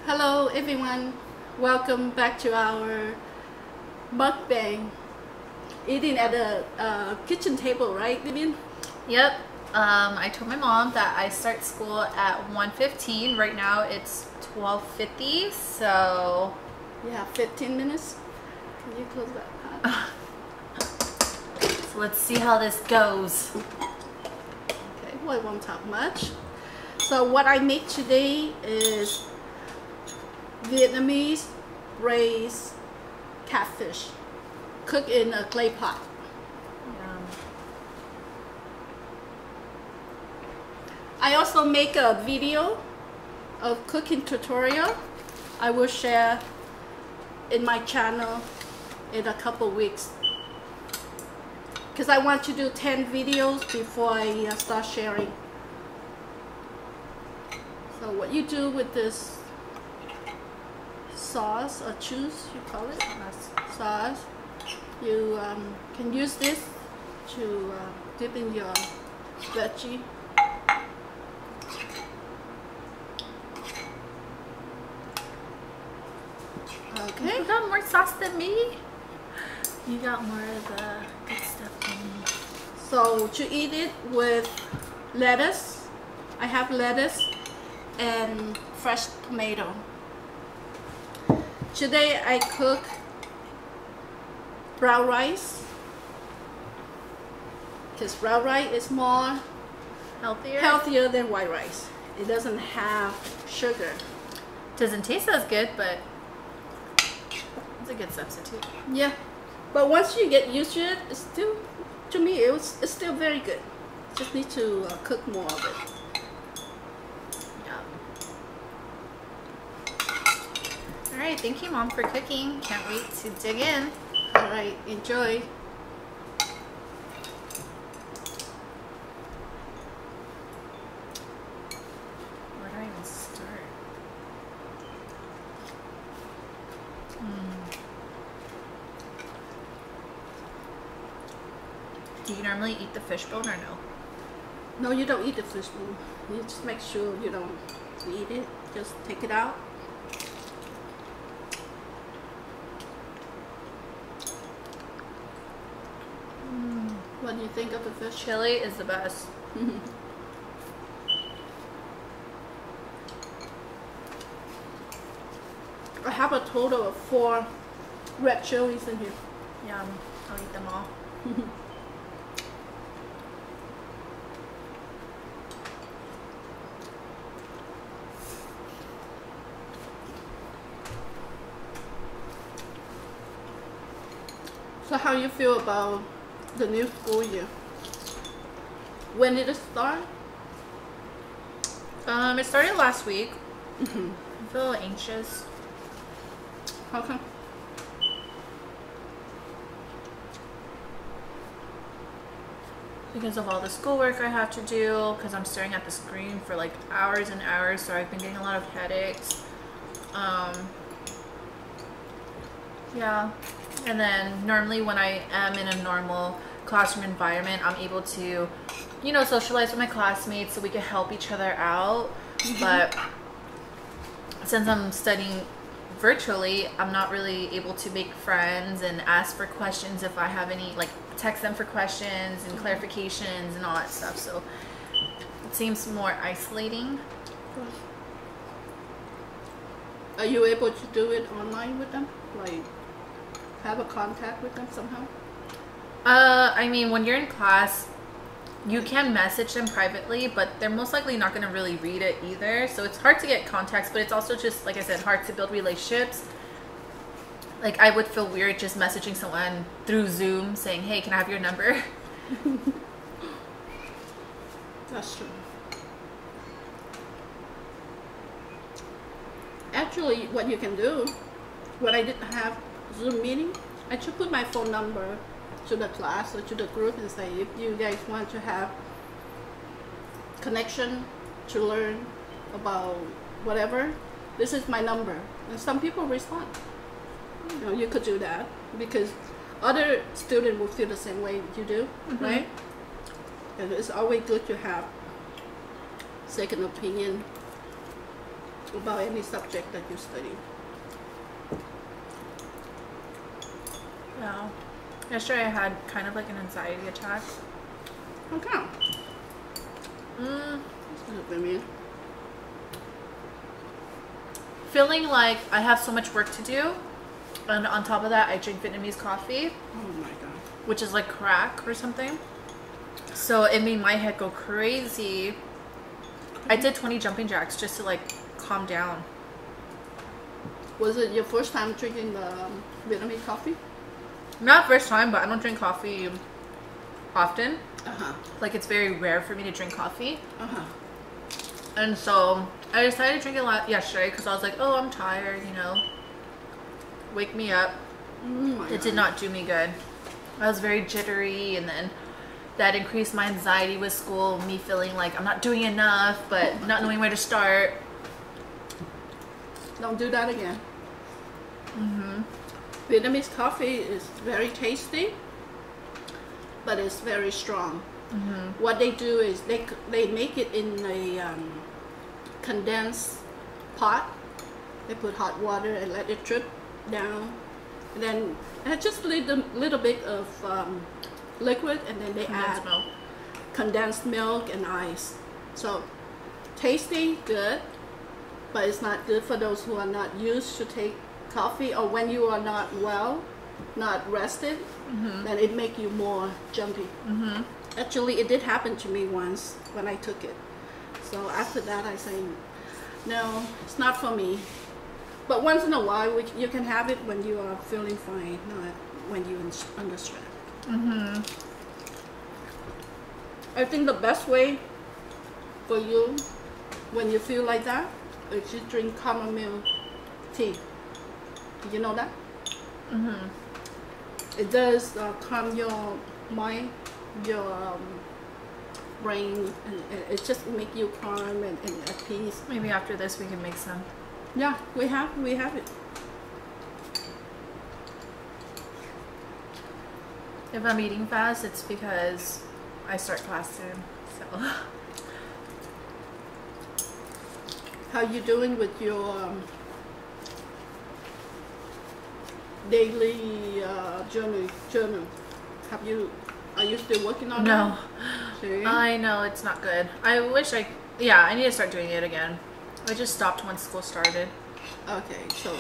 Hello everyone, welcome back to our mukbang. Eating at the kitchen table, right, Vivian? Yep. I told my mom that I start school at 1:15. Right now it's 12:50, so Yeah, 15 minutes. Can you close that? So let's see how this goes. Okay, well, I won't talk much. So what I make today is Vietnamese braised catfish, cooked in a clay pot. I also make a video of cooking tutorial. I will share in my channel in a couple weeks, because I want to do 10 videos before I start sharing. So what you do with this sauce or juice, you call it sauce, you can use this to dip in your veggie. Okay. You got more sauce than me? You got more of the good stuff than me. So to eat it with lettuce, I have lettuce and fresh tomato. Today I cook brown rice, because brown rice is more healthier than white rice. It doesn't have sugar. Doesn't taste as good, but it's a good substitute. Yeah, but once you get used to it, it's still, to me, it's still very good. Just need to cook more of it. Alright, thank you, Mom, for cooking. Can't wait to dig in. Alright, enjoy. Where do I even start? Do you normally eat the fishbone or no? No, you don't eat the fish bone. You just make sure you don't eat it. Just take it out. What do you think of the fish? Chili is the best. I have a total of 4 red chilies in here. Yum. I'll eat them all. So how you feel about the new school year? When did it start? It started last week. I feel a little anxious. How come? Because of all the schoolwork I have to do, because I'm staring at the screen for like hours and hours, so I've been getting a lot of headaches. Yeah. And then normally when I am in a normal classroom environment, I'm able to, you know, socialize with my classmates so we can help each other out. But since I'm studying virtually, I'm not really able to make friends and ask for questions if I have any, like text them for questions and clarifications and all that stuff. So it seems more isolating. Are you able to do it online with them? Like, have a contact with them somehow? I mean, when you're in class, you can message them privately, but they're most likely not going to really read it either. So it's hard to get contacts, but it's also just, like I said, hard to build relationships. Like, I would feel weird just messaging someone through Zoom saying, hey, can I have your number? That's true. Actually, what you can do, when I didn't have Zoom meeting, I should put my phone number to the class or to the group and say, if you guys want to have connection to learn about whatever, this is my number. And some people respond. You know, you could do that because other students will feel the same way you do, right? And it's always good to have second opinion about any subject that you study. Yeah. Yesterday I had kind of like an anxiety attack. Okay. Feeling like I have so much work to do, and on top of that I drink Vietnamese coffee. Oh my god. Which is like crack or something. So it made my head go crazy. I did 20 jumping jacks just to like calm down. Was it your first time drinking the Vietnamese coffee? Not first time, but I don't drink coffee often. Uh-huh. Like it's very rare for me to drink coffee. Uh-huh. And so I decided to drink it a lot yesterday because I was like, oh, I'm tired, you know. Wake me up. It did not do me good. I was very jittery, and then that increased my anxiety with school, me feeling like I'm not doing enough, but not knowing where to start. Don't do that again. Vietnamese coffee is very tasty, but it's very strong. What they do is they make it in a condensed pot. They put hot water and let it drip down, and then add just a little bit of liquid, and then they add condensed milk and ice. So tasty, good, but it's not good for those who are not used to take coffee, or when you are not well, not rested, then it make you more jumpy. Actually, it did happen to me once when I took it. So after that, I say, no, it's not for me. But once in a while, you can have it when you are feeling fine, not when you're under stress. I think the best way for you when you feel like that is you drink chamomile tea. Did you know that? It does calm your mind, your brain, and it just make you calm and at peace. Maybe after this we can make some. Yeah, we have it. If I'm eating fast, it's because I start class soon. So. How you doing with your daily journal? Are you still working on No. it? No. I know it's not good. I need to start doing it again. I just stopped when school started. Okay, so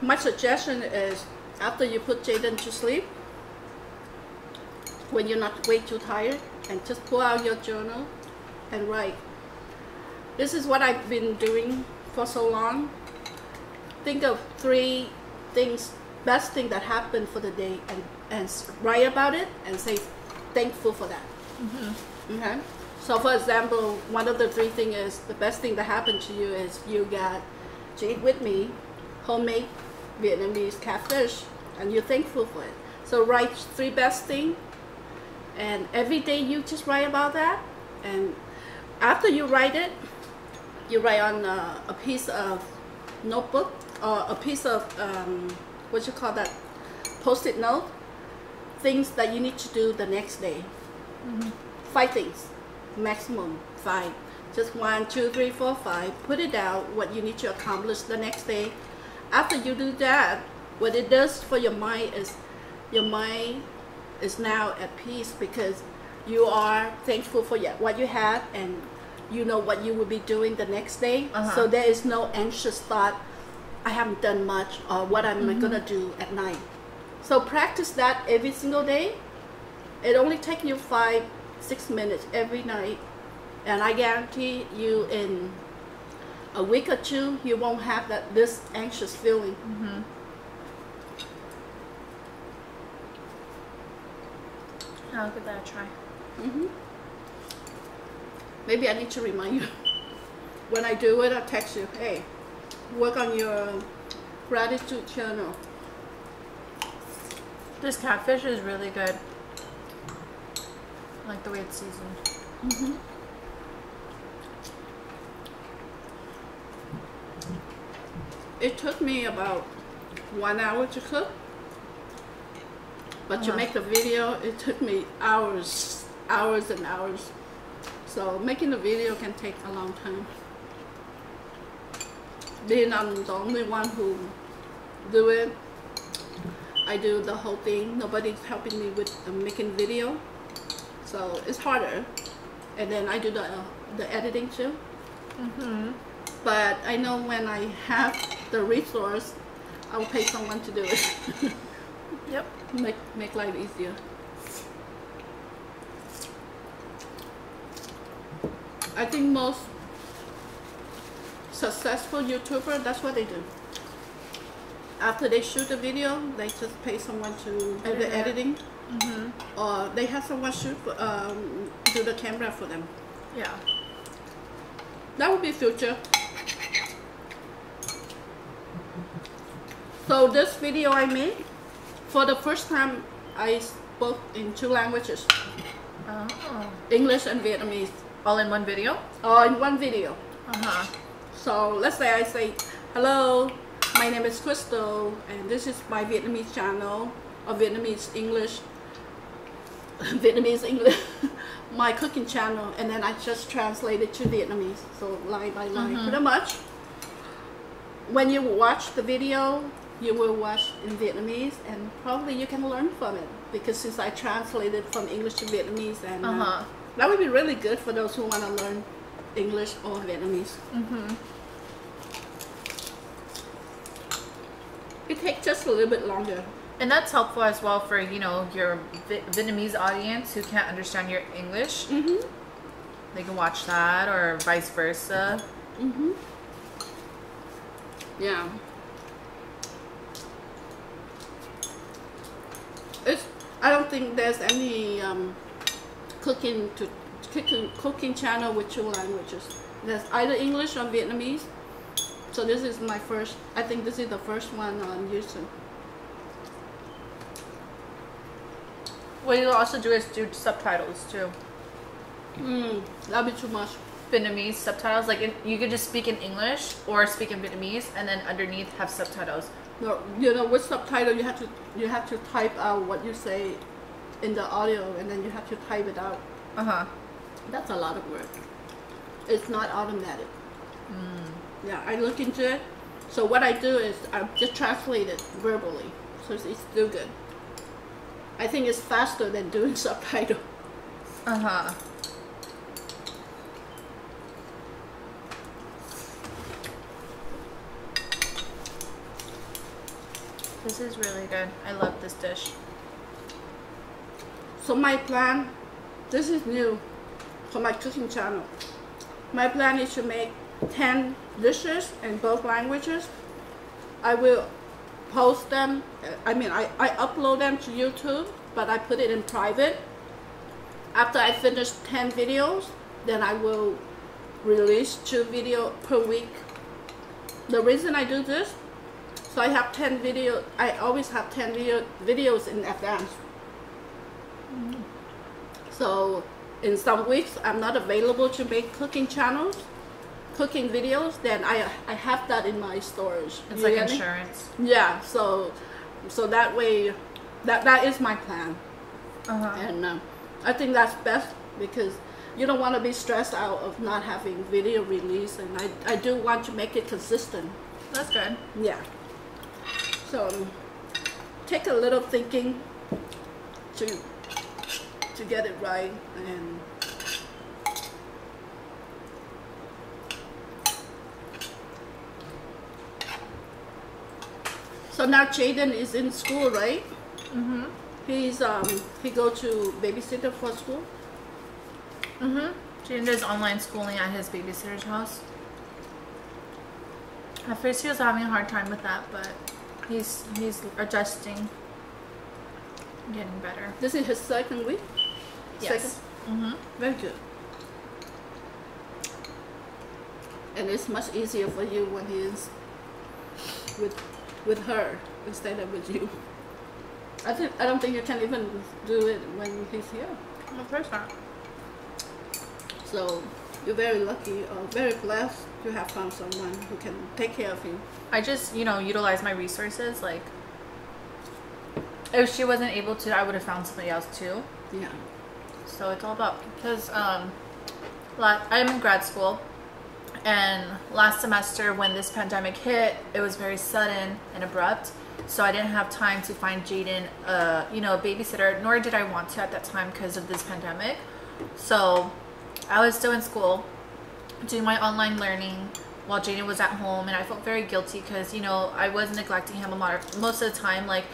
my suggestion is after you put Jayden to sleep, when you're not way too tired, and just pull out your journal and write. This is what I've been doing for so long. Think of 3 things, best thing that happened for the day, and write about it and say thankful for that. Okay. So for example, one of the 3 things is the best thing that happened to you is you got to eat with me homemade Vietnamese catfish, and you're thankful for it. So write 3 best things, and every day you just write about that. And after you write it, you write on a piece of notebook or a piece of what you call that, post-it note, things that you need to do the next day. 5 things, maximum 5. Just 1, 2, 3, 4, 5. Put it down what you need to accomplish the next day. After you do that, what it does for your mind is your mind is now at peace, because you are thankful for what you had, and you know what you will be doing the next day. So there is no anxious thought, I haven't done much, or what am I gonna do at night. So practice that every single day. It only takes you 5-6 minutes every night, and I guarantee you in a week or 2 you won't have this anxious feeling. I'll give that a try. Maybe I need to remind you. When I do it, I'll text you, hey, work on your gratitude journal. This catfish is really good. I like the way it's seasoned. It took me about 1 hour to cook, but to make the video, it took me hours and hours. So making the video can take a long time. being I'm the only one who do it. I do the whole thing. Nobody's helping me with making video, so it's harder. And then I do the editing too. But I know when I have the resource, I will pay someone to do it. Yep. Make life easier. I think most successful YouTuber, that's what they do. After they shoot the video, they just pay someone to do the editing, or they have someone do the camera for them. Yeah. That would be future. So this video I made, for the first time I spoke in 2 languages. Oh. English and Vietnamese. All in one video? All in one video. Uh-huh. So let's say I say, hello, my name is Crystal, and this is my Vietnamese channel, or Vietnamese English, my cooking channel, and then I just translate it to Vietnamese, so line by line, pretty much. When you watch the video, you will watch in Vietnamese, and probably you can learn from it, because since I translated from English to Vietnamese, and that would be really good for those who want to learn English or Vietnamese. It takes just a little bit longer. And that's helpful as well for, you know, your Vietnamese audience who can't understand your English. They can watch that, or vice versa. Yeah. I don't think there's any cooking channel with 2 languages. There's either English or Vietnamese. So this is my first. I think this is the first one on YouTube. What you'll also do is do subtitles too. That'd be too much. Vietnamese subtitles, like you could just speak in English or speak in Vietnamese, and then underneath have subtitles. No, you know, with subtitle you have to type out what you say in the audio, and then you have to type it out. That's a lot of work. It's not automatic. Yeah, I look into it. So what I do is I just translate it verbally, so it's still good. I think it's faster than doing subtitle. This is really good. I love this dish. So my plan, this is new for my cooking channel. My plan is to make 10 dishes in both languages. I will post them. I mean, I upload them to YouTube, but I put it in private. After I finish 10 videos, then I will release 2 videos per week. The reason I do this, so I have 10 videos. I always have 10 videos in advance. So in some weeks I'm not available to make cooking videos, then I have that in my storage. It's like insurance. Yeah, so that way, that is my plan. And I think that's best, because you don't want to be stressed out of not having video release, and I do want to make it consistent. That's good. Yeah. So take a little thinking to get it right. And so now Jayden is in school, right? He go to babysitter for school. Jayden does online schooling at his babysitter's house. At first he was having a hard time with that, but he's adjusting, getting better. This is his 2nd week? Yes. Very good. And it's much easier for you when he is with her instead of with you. I don't think you can even do it when he's here. Of course not. So you're very lucky, or very blessed to have found someone who can take care of you. I just, you know, utilize my resources. Like, if she wasn't able to, I would have found somebody else too. Yeah. So it's all about, because I'm in grad school, And last semester when this pandemic hit, it was very sudden and abrupt. So I didn't have time to find Jayden, you know, a babysitter, nor did I want to at that time because of this pandemic. So I was still in school doing my online learning while Jayden was at home, and I felt very guilty because, you know, I was neglecting him a lot. Most of the time, like,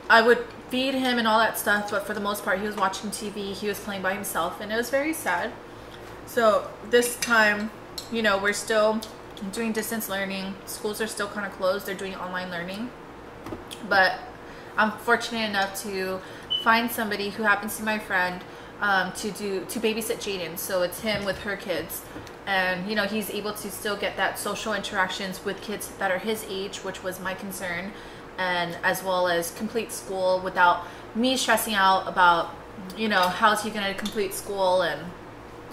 I would feed him and all that stuff, but for the most part he was watching TV, he was playing by himself, and it was very sad. So this time, you know, we're still doing distance learning. Schools are still kind of closed. They're doing online learning, but I'm fortunate enough to find somebody who happens to be my friend to babysit Jayden. So it's him with her kids, and you know, he's able to still get that social interactions with kids that are his age, which was my concern, and as well as complete school without me stressing out about, you know, how's he gonna complete school and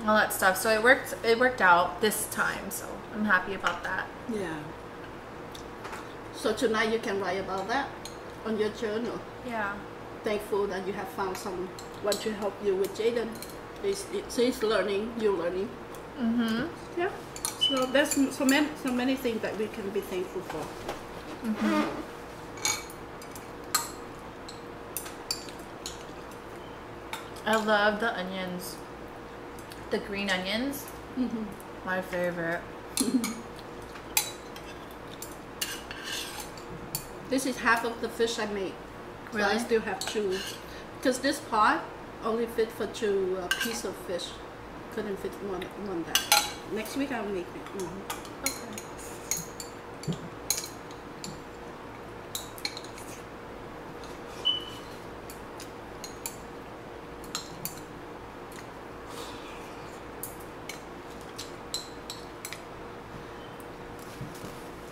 all that stuff. So it worked out this time, so I'm happy about that. Yeah. So tonight you can write about that on your journal. Yeah. Thankful that you have found someone to help you with Jayden. He's learning, you're learning. Mm-hmm. Yeah. So there's so many things that we can be thankful for. Mm-hmm. I love the onions. The green onions. Mm-hmm. My favorite. This is half of the fish I made. So Really? I still have two. Because this pot only fit for two pieces of fish. Couldn't fit one that. Next week I'll make it. Mm-hmm. Okay.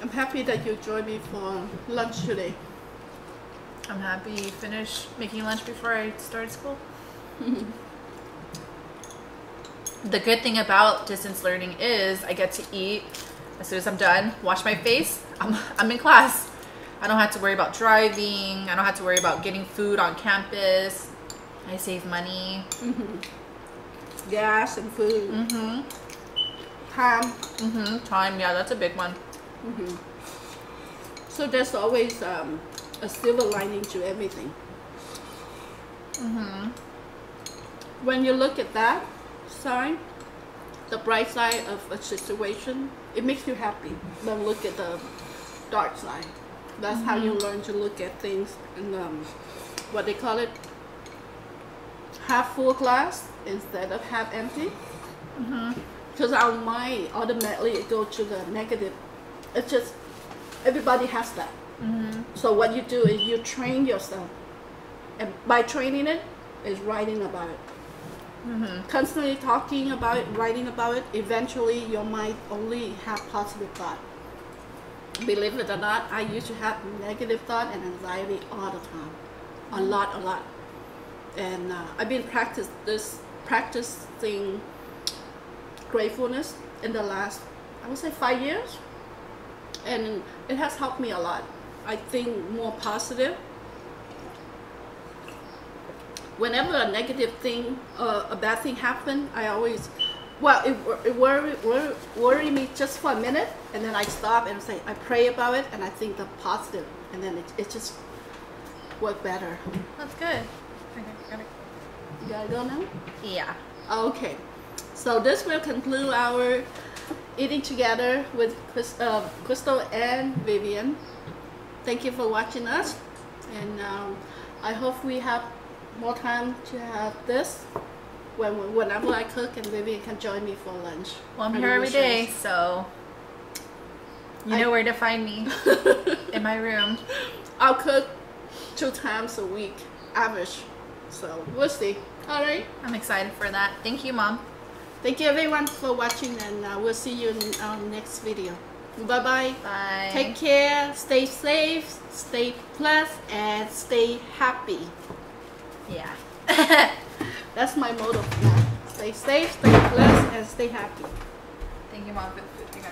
I'm happy that you joined me for lunch today. I'm happy you finished making lunch before I started school. The good thing about distance learning is I get to eat as soon as I'm done, wash my face, I'm in class. I don't have to worry about driving. I don't have to worry about getting food on campus. I save money. Mm-hmm. Gas and food. Mm-hmm. Time. Mm-hmm. Time, yeah, that's a big one. Mm-hmm. So there's always a silver lining to everything. Mm-hmm. When you look at that side, the bright side of a situation, it makes you happy. Then look at the dark side. That's how you learn to look at things and what they call it, half full glass instead of half empty. Because our mind automatically go to the negative. It's just everybody has that. So what you do is you train yourself, and by training it is writing about it. Constantly talking about it, writing about it, eventually your mind only have positive thought. Believe it or not, I used to have negative thought and anxiety all the time, a lot. And I've been practicing gratefulness in the last, I would say, 5 years, and it has helped me a lot. I think more positive. Whenever a negative thing, a bad thing happen, I always, it worry me just for a minute, and then I stop and say, I pray about it, and I think the positive, and then it just work better. That's good. Okay, You gotta go now? yeah. Okay, so this will conclude our eating together with Crystal and Vivian. Thank you for watching us, and I hope we have more time to have this whenever I cook, and Vivian can join me for lunch. Well, I'm here every day, so you know where to find me in my room. I'll cook 2 times a week, average. So we'll see. All right. I'm excited for that. Thank you, Mom. Thank you everyone for watching, and we'll see you in our next video. Bye-bye. Bye. Take care. Stay safe. Stay blessed, and stay happy. Yeah. That's my motto now. Stay safe, stay blessed, and stay happy. Thank you, Mom. I gotta go.